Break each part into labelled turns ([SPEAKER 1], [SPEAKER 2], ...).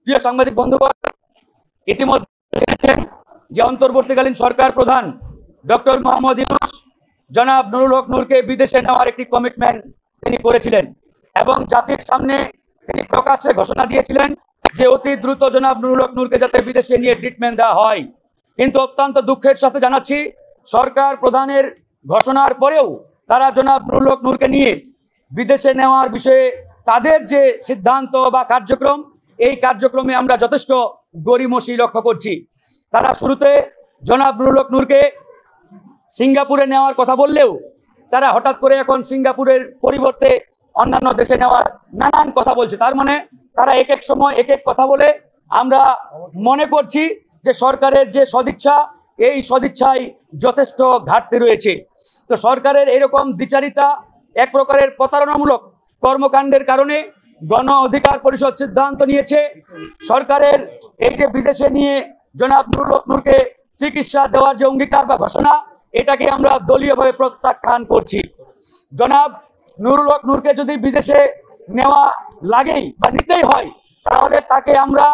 [SPEAKER 1] প্রিয় সাংবাদিক বন্ধুগণ, ইতিমধ্যে জেনেছেন যে অন্তর্বর্তীকালীন সরকার প্রধান ডক্টর মোহাম্মদ ইউনূস জনাব নুরুল হক নূরকে বিদেশে নেওয়ার একটি কমিটমেন্ট তিনি করেছিলেন এবং জাতির সামনে তিনি প্রকাশ্যে ঘোষণা দিয়েছিলেন যে অতি দ্রুত জনাব নুরুল হক নূরকে যাতে বিদেশে নিয়ে ট্রিটমেন্ট দেওয়া হয়। কিন্তু অত্যন্ত দুঃখের সাথে জানাচ্ছি, সরকার প্রধানের ঘোষণার পরেও তারা জনাব নুরুল হক নূরকে নিয়ে বিদেশে নেওয়ার বিষয়ে তাদের যে সিদ্ধান্ত বা কার্যক্রম, এই কার্যক্রমে আমরা যথেষ্ট গড়িমসি লক্ষ্য করছি। তারা শুরুতে জনাব নুরুল হক নূরকে সিঙ্গাপুরে নেওয়ার কথা বললেও তারা হঠাৎ করে এখন সিঙ্গাপুরের পরিবর্তে অন্যান্য দেশে নেওয়ার নানান কথা বলছে। তার মানে তারা এক এক সময় এক এক কথা বলে। আমরা মনে করছি যে সরকারের যে সদিচ্ছা, এই সদিচ্ছায় যথেষ্ট ঘাটতি রয়েছে। তো সরকারের এরকম দ্বিচারিতা, এক প্রকারের প্রতারণামূলক কর্মকাণ্ডের কারণে গণ অধিকার পরিষদ সিদ্ধান্ত নিয়েছে সরকারের এই যে বিদেশে নিয়ে জনাব নুরুল হক নূরকে চিকিৎসা দেওয়ার যে অঙ্গীকার বা ঘোষণা, এটাকে আমরা দলীয়ভাবে প্রত্যাখ্যান করছি। জনাব নুরুল হক নূরকে যদি বিদেশে নেওয়া লাগেই বা নিতেই হয়, তাহলে তাকে আমরা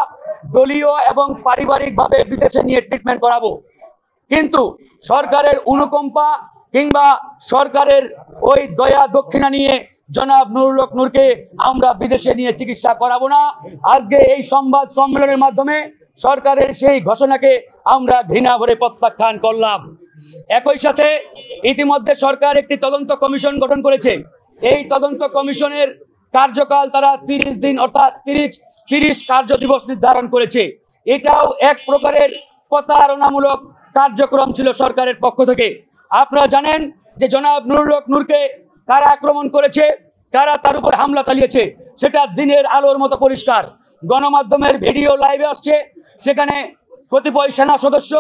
[SPEAKER 1] দলীয় এবং পারিবারিকভাবে বিদেশে নিয়ে ট্রিটমেন্ট করাবো। কিন্তু সরকারের অনুকম্পা কিংবা সরকারের ওই দয়া দক্ষিণা নিয়ে জনাব নুরুল হক নূরকে আমরা বিদেশে নিয়ে চিকিৎসা করাবো না। আজকে এই সংবাদ সম্মেলনের মাধ্যমে সরকারের সেই ঘোষণাকে আমরা ঘৃণা ভরে প্রত্যাখ্যান করলাম। একই সাথে ইতিমধ্যে সরকার একটি তদন্ত কমিশন গঠন করেছে। এই তদন্ত কমিশনের কার্যকাল তারা 30 দিন অর্থাৎ 30 কার্য দিবস নির্ধারণ করেছে। এটাও এক প্রকারের প্রতারণামূলক কার্যক্রম ছিল সরকারের পক্ষ থেকে। আপনারা জানেন যে জনাব নুরুল হক নূরকে কারা আক্রমণ করেছে, কারা তার উপর হামলা চালিয়েছে, সেটা দিনের আলোর মতো পরিষ্কার। গণমাধ্যমের ভিডিও লাইভে আসছে, সেখানে কতিপয় সেনা সদস্য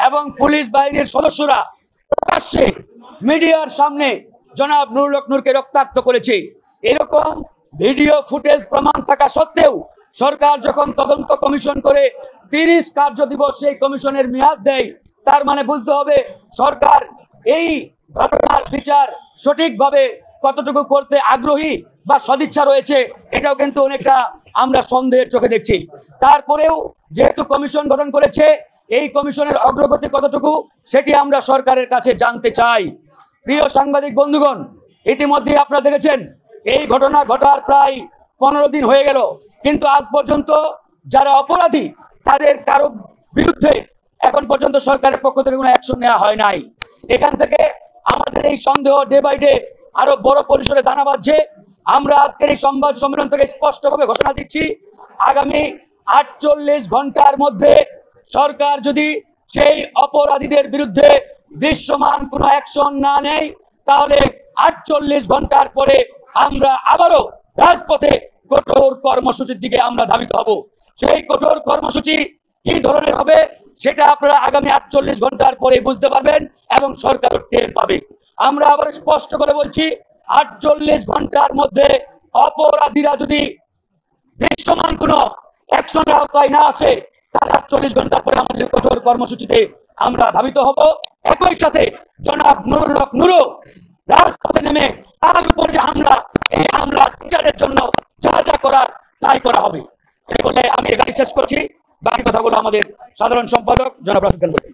[SPEAKER 1] এবং পুলিশ বাহিনীর সদস্যরা প্রকাশ্যে মিডিয়ার সামনে জনাব নুরুল হক নূরকে রক্তাক্ত করেছে। এরকম ভিডিও ফুটেজ প্রমাণ থাকা সত্ত্বেও সরকার যখন তদন্ত কমিশন করে 30 কার্য দিবস সেই কমিশনের মেয়াদ দেয়, তার মানে বুঝতে হবে সরকার এই ঘটনার বিচার সঠিকভাবে কতটুকু করতে আগ্রহী বা সদিচ্ছা রয়েছে, এটাও কিন্তু অনেকটা আমরা সন্দেহের চোখে দেখছি। তারপরেও যেহেতু কমিশন গঠন করেছে, এই কমিশনের অগ্রগতি কতটুকু সেটি আমরা সরকারের কাছে জানতে চাই। প্রিয় সাংবাদিক বন্ধুগণ, ইতিমধ্যে আপনারা দেখেছেন এই ঘটনা ঘটার প্রায় 15 দিন হয়ে গেল, কিন্তু আজ পর্যন্ত যারা অপরাধী তাদের কারো বিরুদ্ধে এখন পর্যন্ত সরকারের পক্ষ থেকে কোনো অ্যাকশন নেওয়া হয় নাই। এখান থেকে আমাদের এই সন্দেহ ডে বাই ডে আরো বড় পরিসরে দানা বাঁধছে। আমরা আজকের এই সংবাদ সম্মেলন থেকে স্পষ্টভাবে ঘোষণা দিচ্ছি, আগামী 48 ঘন্টার মধ্যে সরকার যদি সেই অপরাধীদের বিরুদ্ধে দৃশ্যমান কোনো অ্যাকশন না নেয়, তাহলে 48 ঘন্টার পরে আমরা আবারও রাজপথে কঠোর কর্মসূচির দিকে আমরা ধাবিত হব। সেই কঠোর কর্মসূচি কি ধরনের হবে সেটা আপনারা আগামী 48 ঘন্টার পরে বুঝতে পারবেন এবং সরকারও টের পাবে। আমরা আবার স্পষ্ট করে বলছি, 48 ঘন্টার মধ্যে অপরাধীরা যদি দৃশ্যমান কোনো অ্যাকশনের আওতায় না আসে, তার 48 ঘন্টা পরে আমাদের কঠোর কর্মসূচিতে আমরা ধাবিত হব। একই সাথে জনাব নুরুল হক নূরও রাজপথে নেমে তার উপর যে হামলা, এই হামলা বিচারের জন্য যা যা করার তাই করা হবে। এই বলে আমি এখানে শেষ করছি। বাকি কথাগুলো আমাদের সাধারণ সম্পাদক জনাব রাশিদ খান বলবেন।